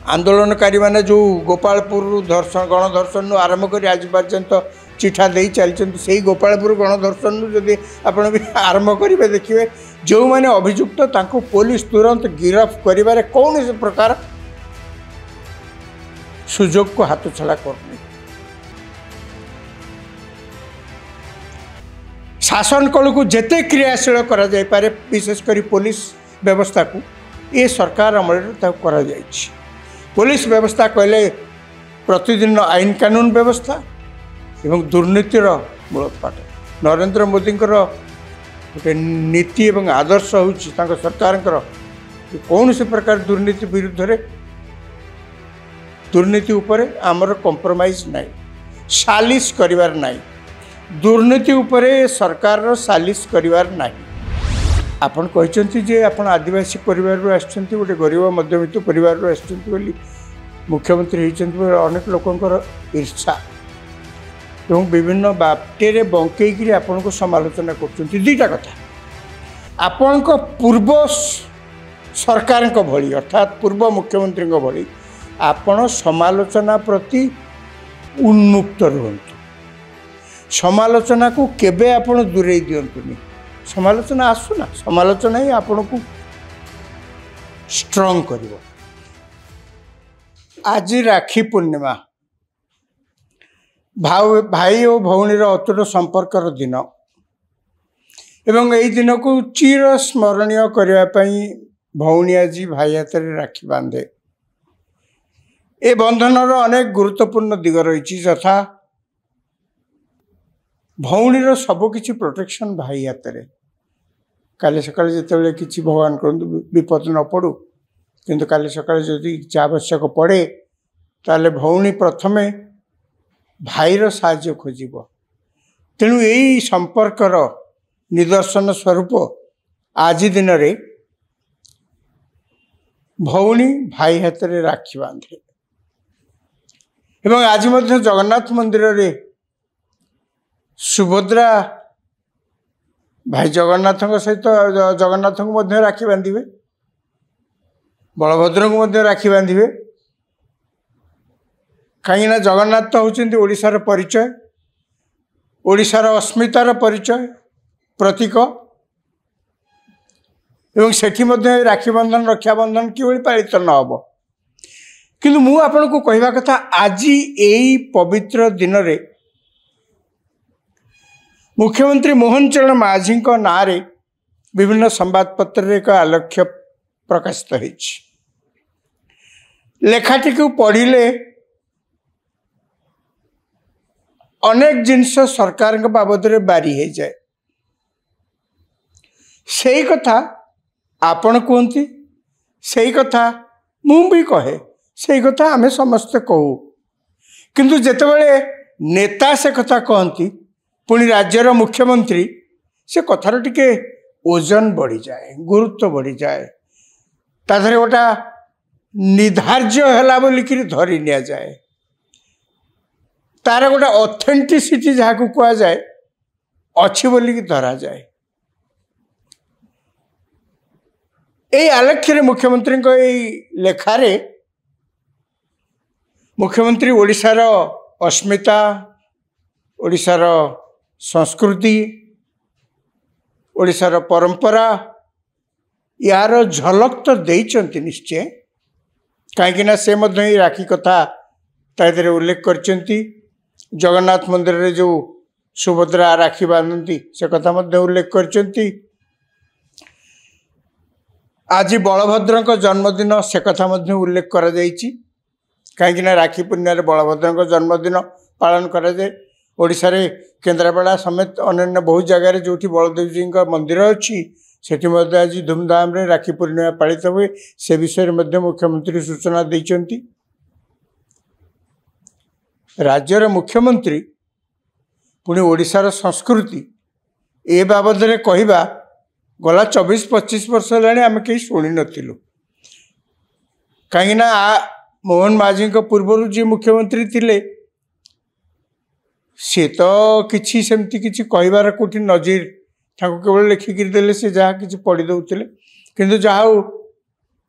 आंदोलनकारी मैंने जो गोपालपुर धर्षण गणधर्षण आरंभ कर आज पर्यंत चिठा दे चलते से गोपालपुर गणधर्षण जदि आपण भी आरंभ करेंगे देखिए जो मैंने अभियुक्त तांको पुलिस तुरंत गिरफ्त कर कौन प्रकार सुजोग को हाथ छड़ा करनी। शासन कल को जेते क्रियाशील करा जाय पारे विशेषकर पुलिस व्यवस्था को ये सरकार अमल करा जायछि। पुलिस व्यवस्था कहले प्रतिदिन आईन कानून व्यवस्था एवं दुर्नीतिर मूलोत्पाट। नरेंद्र मोदी गोटे नीति एवं आदर्श होछि सरकार कौन से प्रकार दुर्नीति विरुद्ध रे दुर्नीति उपरे आमर कंप्रोमाइज नाई, सालिश करिवार नाई, दुर्नीति उपरे सरकार सालिश करिवार नाई। आपण कहते जे आपण आदिवासी परिवार आसछन्ति गोटे गरीब मध्यवित्त परिवार आसछन्ति बोली मुख्यमंत्री होइछन्ति अनेक लोकंकर ईर्षा एवं विभिन्न बाटेरे बंकईकरी आपण को समालोचना करछन्ति। दुईटा कथा आपण को पूर्व सरकार को भली अर्थात पूर्व मुख्यमंत्री को भली आपण समालोचना प्रति उन्मुक्त रुहंतु। समालोचना को केबे आपण दूरे दियंतुनी। समालोचना आसुना समालोचना ही आपण को स्ट्रॉन्ग करिवो। आज राखी पूर्णिमा भाई और भौणी अतुट संपर्कर दिन एवं यही दिन को चिर स्मरणीय करने भौणी आज भाई हाथ में राखी बांधे। ए बंधनर अनेक गुरुत्वपूर्ण दिग रही यथा भौणीर सबकि प्रोटेक्शन भाई हाथ में। काली सकाल जिते कि भगवान करतु विपद न पड़ू किंतु काली सकाल जदि आवश्यक पड़े ताले भौणी प्रथमे भाईर साहाय्य खोजिब। तेणु यही संपर्कर निदर्शन स्वरूप आज दिन रे भौणी भाई हाथ में राखी बांधे एवं आज मध्य जगन्नाथ मंदिर रे सुभद्रा भाई जगन्नाथ सहित जगन्नाथ को मध्य राखी बांधे, बलभद्र को मध्य राखी बांधे। कहीं जगन्नाथ तो होचंती ओडिशार परिचय, ओडिशार अस्मितार परिचय प्रतीक एवं सेठी मध्य राखी बंधन रक्षाबंधन किभली पालित न हब। किंतु मु आपन को कहवा कथा आज यही पवित्र दिन रे मुख्यमंत्री मोहन चरण माझी नाँ रे विभिन्न संवादपत्र एक आलेख्य प्रकाशित होइछि। लेखाटी को पढ़िले अनेक जिनस सरकार बाबद रे बारी हो जाए। सही कथा आपण कहती, सही कथा मु भी कहे, सही कथा आमे समस्ते कहू। किंतु जेतेबेले नेता से कथा कहती पुणी राज्यर मुख्यमंत्री से कथार टिके ओजन बढ़ी जाए, गुरुत्व बढ़ी जाए, ताधरे गोटा निधार्य है बोलिक धरी नि जाए, तार गोटे ऑथेंटिसिटी जहाँ को कहा जाए अच्छी बोलिक धरा जाए। यही आलेख्य मुख्यमंत्री को लेखारे मुख्यमंत्री ओडिशार अस्मिता, ओडिशार संस्कृति, ओडिशार परंपरा यार झलक तो देइचंती निश्चय। कहीं से मध्य राखी कथा तादरे उल्लेख करचंती। जगन्नाथ मंदिर रे जो सुभद्रा राखी बांधती से कथा मध्य उल्लेख करचंती। आज बलभद्र जन्मदिन से कथा मध्य उल्लेख करा जाइछि। कहीं राखी पूर्णिमा बलभद्र जन्मदिन पालन करा जाए। ओडिशा रे केन्द्रापड़ा समेत अन्य बहुत जगह जो बलदेव जी का मंदिर अच्छी सेठी मध्य आज धूमधाम रे राखी पूर्णिमा पालित हुए। से विषय में मुख्यमंत्री सूचना देइचंती। राज्यर मुख्यमंत्री पुणी ओडिशार संस्कृति ए बाबद रे कहवा गला 24-25 वर्ष है आम कहीं शुणी नथिलु। कहीं मोहन माझी पूर्व जी मुख्यमंत्री थिले सी तो किसी सेमती किसी कहबार कोठी नजीर केवल लिखिकी देले से जहाँ किसी पढ़ी दौले। किंतु जहाँ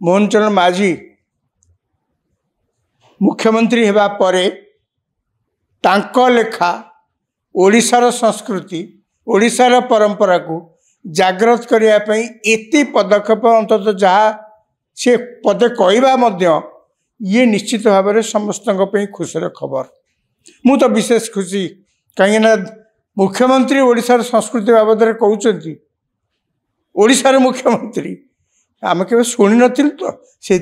मोहन चरण माझी मुख्यमंत्री हेबा परे तांको लेखा ओडिशार संस्कृति ओडिशार परंपरा को जागृत करने एति पदक्षेप अंततः जहाँ से पदे कहवा ये निश्चित भाव में समस्त खुशी खबर मु तो विशेष खुशी कहीं मुख्यमंत्री ओडिशार संस्कृति बाबद कहते ओडिशार मुख्यमंत्री आम के शुणी नी तो से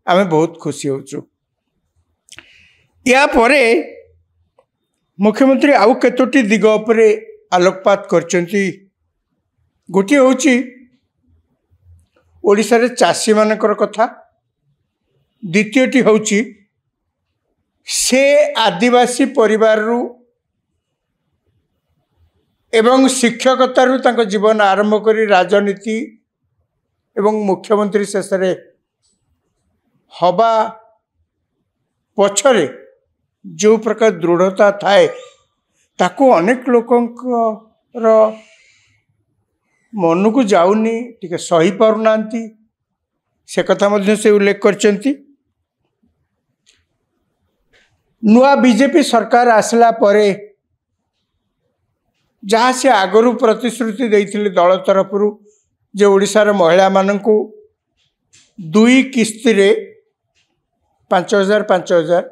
आम बहुत खुशी होचु। या परे मुख्यमंत्री आउ केतोटी दिग उपरे आलोकपात करचंती। गोटे होची ओडिशारे चाषी मानकर कथा, द्वितीयटी होची से आदिवासी परिवार रु एवं शिक्षकतारू तांको जीवन आरंभ करी राजनीति एवं मुख्यमंत्री शेष हवा पछरे जो प्रकार दृढ़ता थाए ताको अनेक लोकंकर मन को जाऊनी टिके सही पारुना से कथा मध्य से उल्लेख करचंती। नुआ बीजेपी सरकार आसला परे जहाँ से आगरू प्रतिश्रुति देइथिले दल तरफ जे ओडिशार महिला माननकु 2 किस्ती रे 5,000 5,000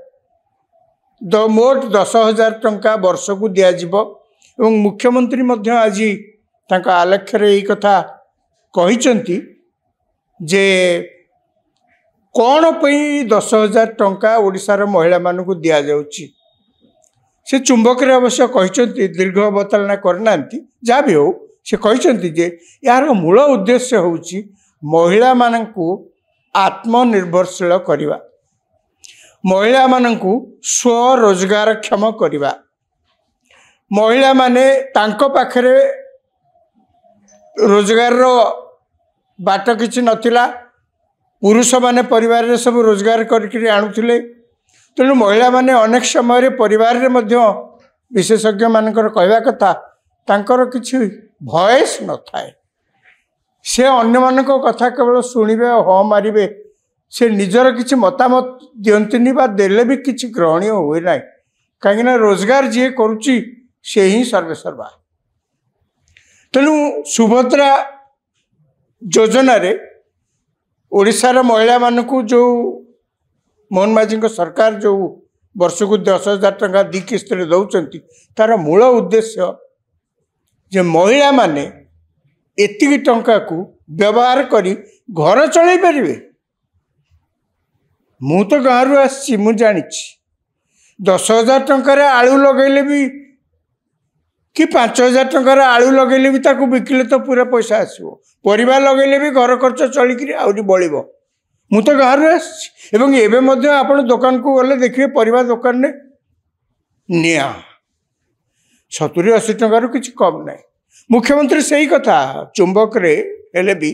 मोट 10,000 टंका वर्ष को दियाजिबो एवं मुख्यमंत्री मध्य आज तांका आलेख्य रे एई कथा कहिचंती जे कौन पई 10,000 टंका ओडिशार महिला मानकु दिया जाउची। से चुंबक रे अवश्य कहिचंती दीर्घ अवतारणा करना जहाँ भी हो से कहिचंती जे यार मूल उद्देश्य होउची महिला मानकु आत्मनिर्भरशील करिवा, महिला मानकु स्वरोजगार क्षम करिवा। महिला माने तांको पाखरे रोजगार रो बाट किछि नथिला, पुरुष माने परिवार रे सब रोजगार करके आणुथिले। तेणु महिला माने अनेक समय परिवार रे मध्य विशेषज्ञ मानकर कहवा कथा तांकर किछि भॉइस न थाए, से अन्य मानक कथा केवल शुणिबे हाँ मारिबे, से निजर किछि मतामत दियंतिनी बा देले भी किछि ग्रहणीय होय नाही। कहीं रोजगार जी करुच्ची से ही सर्वेसर्वा। तेणु सुभद्रा योजना रे ओडिशार महिला मानकु जो मोहन माझी सरकार जो वर्ष को 10,000 टंका 2 किस्त दौरान तार मूल उद्देश्य जे महिला माने एतिकी टंका को व्यवहार करी घर चलै परिबे। मु तो गाँव आसी मु जानी 10,000 टंकार आलू लगेले भी कि 5,000 टंकार आलू लगेले भी ताकू बिकिले तो पूरा पैसा आसो, परिवार लगेले भी घर खर्च चलिकी आहरी बड़ो। मु तो गाँव आसी एवं एबे मध्य आपण दुकान को गले देखिए परिवार दुकान ने निया 70-80 टंकार किसी कम ना। मुख्यमंत्री से ही कथा चुंबक रे हेले भी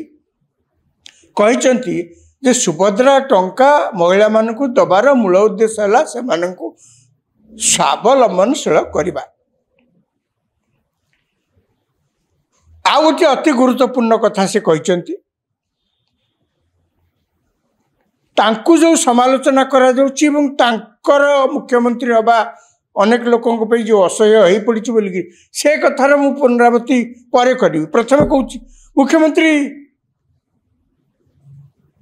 कहिचंती जे सुभद्रा टंका महिला मानकु दबार मूल उद्देश्य है से मानकु स्वावलंबनशील करवा। आ गोटे अति गुरुत्वपूर्ण कथा से कहिचंती तांकु जो समालोचना करा जाउची एवं तांकर मुख्यमंत्री हवा अनेक लोकों पे जो असह्य हो पड़ी बोलिकी से कथार मु पुनरावृत्ति परे करी। प्रथम कहूँ मुख्यमंत्री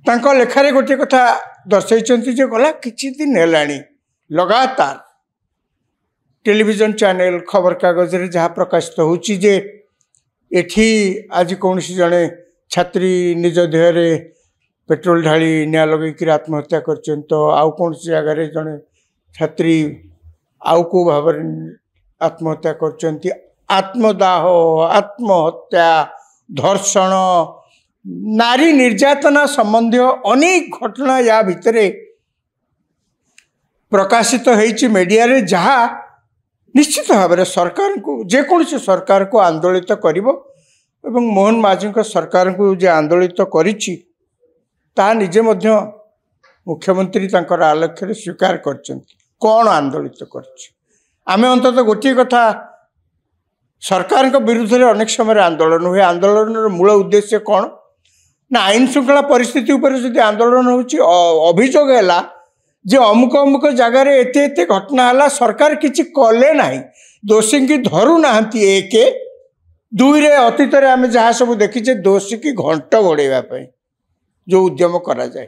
तांको लेखारे गोटे कथा दर्शाई जे गला किछि दिन हेलाणी लगातार टेलीविजन चैनल खबर कागज रे जहाँ प्रकाशित होची जे एठी आज कौन जड़े छात्री निज देहरे पेट्रोल ढाली निया लगे आत्महत्या कर तो आउ कौन जगह जड़े छात्री आउ को भाव आत्महत्या कर आत्मदाह आत्महत्या धर्षण नारी निर्यातना संबंधी अनेक घटना या भितरे प्रकाशित होइछि मीडिया रे जहाँ निश्चित भाव में सरकार को जेकोसी सरकार को आंदोलित करिवो एवं मोहन माझी सरकार को जे आंदोलित करिछि ता निजे मध्य मुख्यमंत्री तांकर आलेख्य स्वीकार करछन्ति कौन आंदोलित करछि। आमे अंतत गोटे कथा सरकार के विरुद्ध रे अनेक समय आंदोलन हुए, आंदोलन मूल उद्देश्य कौन ना आईन श्रृंखला परिस्थिति उपर जदि आंदोलन होछि अभियोग हैला जे अमुक अमुक जगार एत एत घटना है सरकार किसी कले ना दोषी की धरू ना एक दुई अतीत आम जहाँ सब देखीचे दोषी की घंट घोड़ाई जो उद्यम करा जाए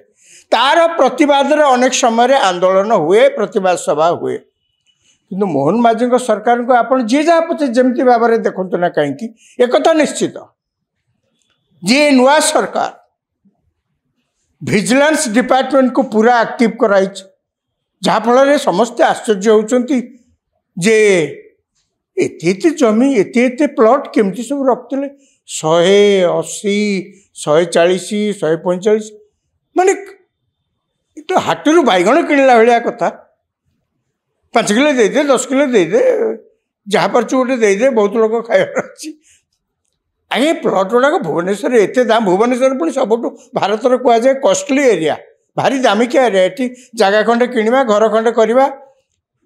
तार प्रतिवाद अनेक समय आंदोलन हुए प्रतिवाद सभा हुए किंतु मोहन माझी सरकार को आप जी जहाँ पचे जमी भाव में देखु ना कहीं एक निश्चित जी नुआ सरकार विजिलेंस डिपार्टमेंट को पूरा एक्टिव कराई जहाँफल समस्ते आश्चर्य होती जे एत जमी एत प्लट केमती सब रखते 180 140 145 माने तो हाटू बैगण किणला भाया कथा 5 किलो दे 10 किलो दे जहाँ पर गोटे दे बहुत लोग खाइबार अच्छी आगे प्लट गुड़ाक भुवनेश्वर एत दाम भुवनेश्वर पुणी सब भारत कहुए कॉस्टली एरिया भारी दामिकिया एरिया ये जगह खंडे किणवा घर खंडे करवा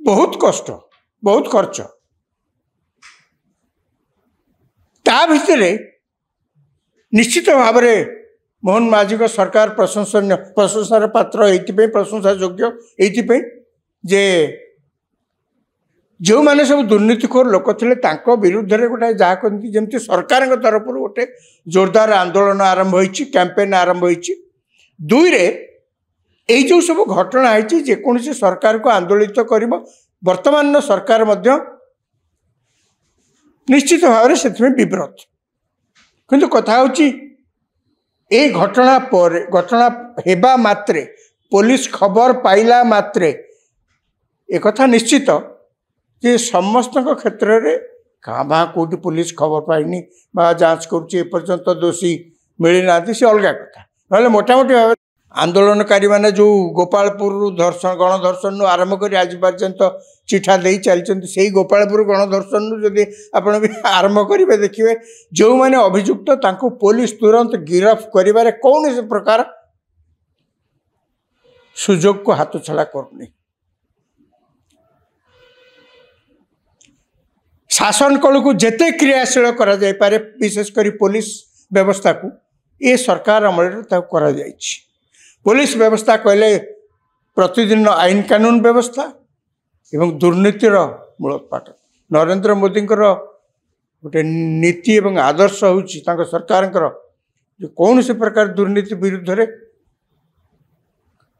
बहुत कष्ट बहुत खर्च ता भितर निश्चित भाव में मोहन माझी सरकार प्रशंसार पात्र ये प्रशंसा योग्य ये जे जो मैंने सब दुर्नीतिखोर लोक थे विरुद्ध में गोटे जहाँ कहती जमी सरकार तरफ गोटे जोरदार आंदोलन आरंभ होती कैंपेन आरंभ होती दुई रे ये जो सब घटना है जेकोसी सरकार को आंदोलित कर वर्तमान सरकार निश्चित भाव से विव्रत किंतु कथा होची ए घटना पर घटना हेबा मात्रे पुलिस खबर पाइला मात्रे एक कथा निश्चित जे समस्त क्षेत्र में कहाँ कौटी पुलिस खबर पाइनी जांच करपर्यंत दोषी मिली ना सी अलग कथा ना मोटामोटी भाव आंदोलनकारी मैंने जो गोपालपुर धर्षण गणधर्षण आरंभ कर आज पर्यंत चिठा दे चलते से गोपालपुर गणधर्षण जदि आप आरंभ करेंगे देखिए जो मैंने अभियुक्त तांको पुलिस तुरंत गिरफ्त कर कौन प्रकार सुजोग को हाथ छड़ा करनी शासन कल को जिते क्रियाशील करा जाय पारे विशेषकर पुलिस व्यवस्था को ये सरकार अमल करा जायछि। पुलिस व्यवस्था कहले प्रतिदिन आईन कानून व्यवस्था एवं दुर्नीतिर मूलोत्पाटन नरेंद्र मोदी गोटे नीति एवं आदर्श होउछि तांको सरकार जो कौन से प्रकार दुर्नीति विरुद्ध रे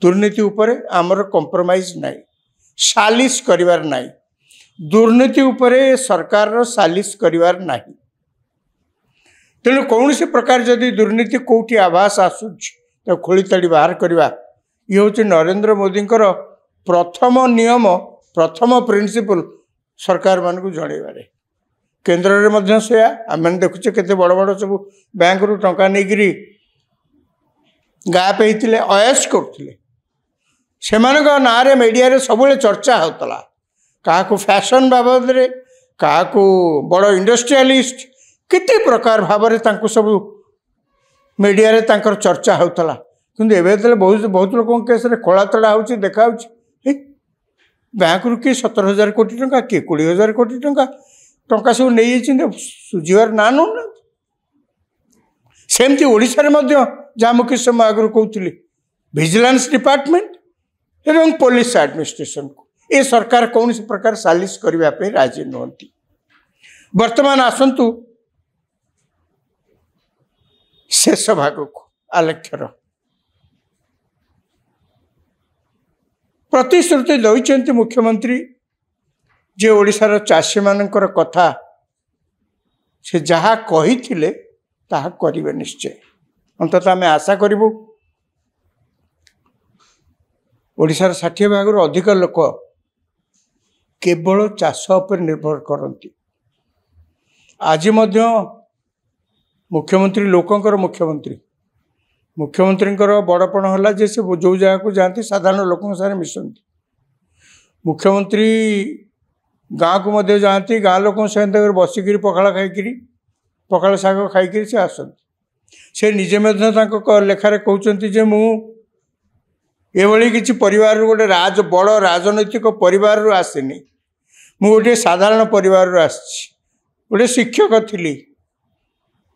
दुर्नीति उपरे आमर कंप्रोमाइज नाई सालिश करिवार नाई दुर्नीति उपरे सरकार सालिश करिवार नाही तेणु कौन से प्रकार जदि दुर्नीति कौटी आभास आसुछि तो खोलीताड़ी बाहर करवा ये हूँ नरेंद्र मोदी प्रथम नियम प्रथम प्रिंसिपल सरकार मान को जनइबारे केन्द्र में से आम देखुचे केते बड़ बड़ सब बैंक रु टंका नहीं गाप होते अयस करते से ना रे मीडिया रे सब चर्चा होता क्या फैशन बाबद रे क्या बड़ इंडस्ट्रियलिस्ट केते प्रकार भाव में सब मीडिया रे तांकर चर्चा होता किंतु एवं बहुत बहुत लोगों केस खोला तड़ा हो देखा बैंक रु किए 17,000 कोटी टंका किए 20,000 कोटी टंका सब नहीं सुझार ना नौ सेमती ओडिशा रे मध्य जहाँ मुख्य समय आगु कहूली विजिलेंस डिपार्टमेंट एवं पुलिस एडमिनिस्ट्रेशन को ये सरकार कौन से प्रकार सालिश करने राजी नुहति। वर्तमान आसतु शेष भाग को आलेख्यर प्रतिश्रुति दौरान मुख्यमंत्री जे ओडिशार चाषी मानकर कथा से जहाँ कही थिले ताहा करिवे निश्चय अंततः आम आशा करूँ ओडिशार 60 भाग अधिक लोक केवल चाष पर निर्भर करती आज मुख्यमंत्री लोकंकर मुख्यमंत्री बड़पण है जे से जो जगह को जाती साधारण लोकों सारे मिशंती मुख्यमंत्री गाँव को मध्य जाती गाँ लोक सहित बसिक पखाड़ खाई पखाड़ शाग खाई से आसती से निजे लेखार कहते जे मु एभली किसी परिवार गोटे बड़ राजनैतिक परिवार आसनी मु गोटे साधारण परिवार आसी गोटे शिक्षक थी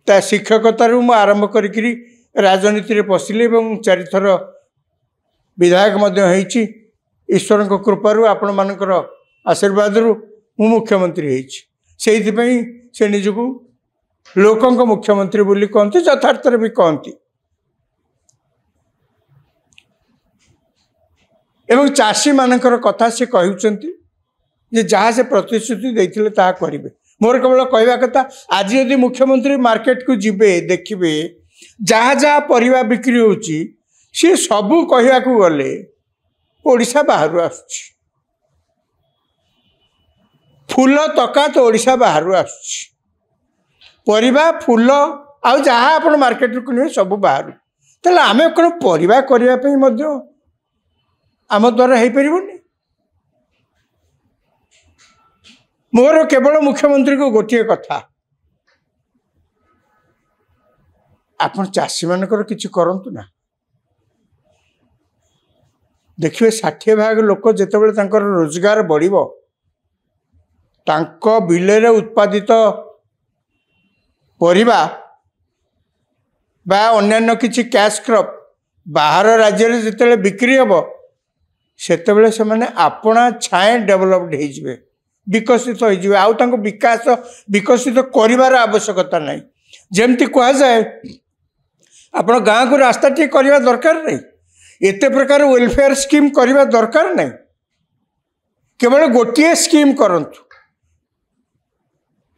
ता शिक्षकतार मु आरंभ करी राजनीति रे पशिली 4 थर विधायक ईश्वर कृपारू आपण मानकर आशीर्वाद मु मुख्यमंत्री से निजको लोकों मुख्यमंत्री बोली कहते यथार्थ भी कहती एवं चाषी मानकर कथा से कहते जहाँ से प्रतिश्रुति देते करेंगे मोर केवल कहवा कथा आज यदि मुख्यमंत्री मार्केट को जीवे देखिए जहाँ जहाँ परिवा बिक्री होची सी सबू कहवा गले ओडिशा बाहर आसुची फूल तका तो ओडिशा बाहर आसुची परिवा फूल आउ जहाँ आप मार्केट किणे सब बाहर तेल आम कौन परिवा करने आम द्वारा हो पारनी मोर केवल मुख्यमंत्री को गोटे कथा आपण चाषी मानकर किछि करंतु ना देखिए 60 भाग लोक जितेबाला तांकर रोजगार बढ़िबो तांको बिलेरे उत्पादित परिबा बा अन्यान्य किछि कैश क्रॉप बाहर राज्य रे जितेबाला बिक्री हबो सेतेबाला से माने आपणा छाए डेवलप्ड हो जिवे विकसित हो जिवे आउ तांको विकास विकसित करिवार आवश्यकता नहीं जेमती कहा जाए आपण गाँव को रास्ता टी करवा दरकार नहीं एते प्रकार वेलफेयर स्कीम करवा दरकार नहीं केवल गोटे स्कीम करंतु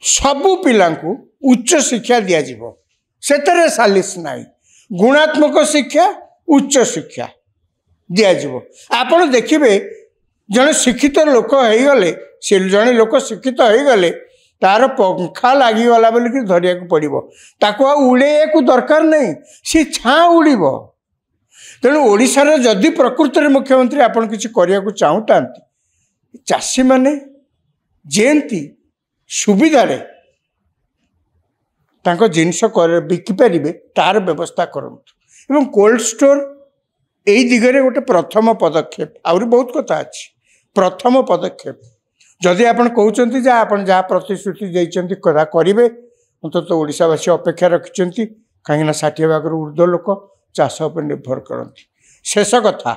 सबु पिला उच्च शिक्षा दिया जिवो सेतरे सालिस नहीं गुणात्मक शिक्षा उच्च शिक्षा दिया जिवो आपण देखिबे जने शिक्षित लोक हो गले से जने लोक शिक्षित हो गले तार पंखा लगिगला बोलिक धरिया पड़ो ताको उड़े को दरकार नहीं सी छाँ उड़ तेणु ओडिशार जदि प्रकृत में मुख्यमंत्री आपन किसी करने को चाहता चाषी माने जेमती सुविधारे तांको जिनस बिकिपारे तार व्यवस्था करंतु एवं कोल्ड स्टोर यही दिगरे गोटे प्रथम पदक्षेप आउरी बहुत कथा अच्छी प्रथम पदक्षेप जदि आपण कहते जहाँ प्रतिश्रुति देते करेंगे अंतत ओडिशावासी अपेक्षा रखिंट कहीं 60 भाग ऊर्ध्व लोक चाष पर निर्भर करती शेष कथा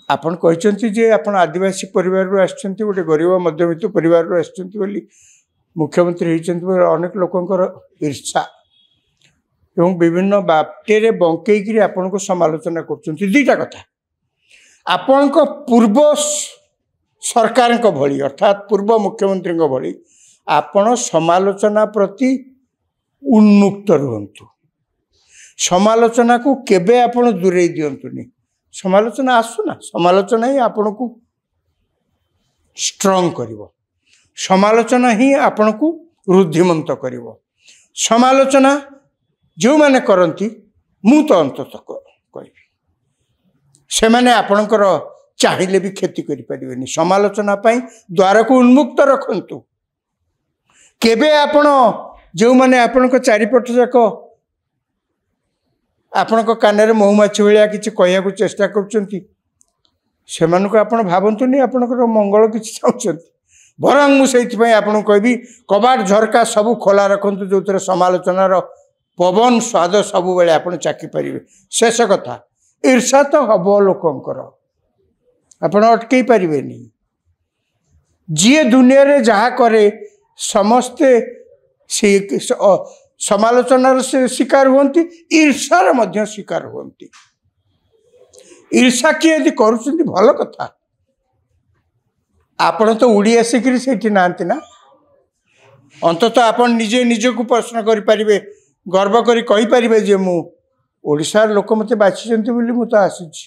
आपण कहते आपण आदिवासी परिवार आसछन्ति गोटे गरीब मध्यवित्त परिवार आसछन्ति बोली मुख्यमंत्री होइछन्ति अनेक लोकंकर ईर्षा एवं विभिन्न बाटे बंकई आपण को समालोचना कर दुईटा कथा आपण पूर्व सरकार भली अर्थात पूर्व मुख्यमंत्री भली आपण समालोचना प्रति उन्मुक्त रुहतु समालोचना को केबे आपण दूरे दियंतुनी समालोचना आसुना समालोचना ही आपण को स्ट्रॉंग करिवो समालोचना ही आपण को रुद्धिमंत करिवो समालोचना जो माने करंती मु तो अंतत कहि से माने आपणकर चाहिए भी क्षति करें समालोचना द्वार को उन्मुक्त रखु केबे आपण जो मैंने आपण चारिपट जाक आपण कान महुमाछी भाया कि कहू चेष्टा कर भावतुनि आपणकर मंगल कि चाहते बरং मुझे आपको कहबी कबाट झरका सबू खोला रखु जो थे समालोचनार पवन स्वाद सबु बेले आप चाखी पारे शेष कथा ईर्षा तो हम लोकंकर आपण अटकई पारे जी दुनिया रे जहा करे समस्ते समालोचनार शिकार होती ईर्षार मध्य शिकार होती ईर्षा किए यदि करुँच भल कथा आपण तो उड़ी आसिक ना अंततः आपण निजे निजक प्रश्न करें गर्व करी कहि परिबे जे मु ओडिशार लोक मते बाछिचंती बोली मु तो आसीछि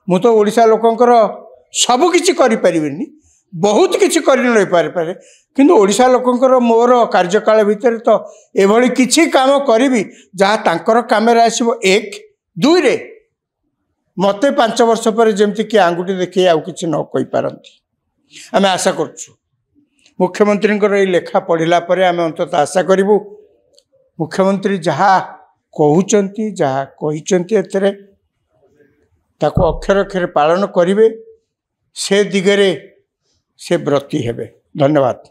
मु तो ओडिशा लोकंकर सब किछि करि परिबेनी बहुत किछि करि नै पारे किंतु ओडिशा लोकंकर मोर कार्यकाल भितर तो एभली किछि काम करिवि जहाँ तांकर कामेर आसीबो एक दुई रे मते 5 वर्ष पर जेमति कि आंगुठी देखि आउ किछि न कहि पारंती आमे आशा करछु मुख्यमंत्री ए लेखा पढ़िला परे आमे अंतत आशा करिवु मुख्यमंत्री जहाँ कहते जहाँ कहते अक्षर अक्षर पालन करेंगे से दिगरे से व्रती हेबे। धन्यवाद।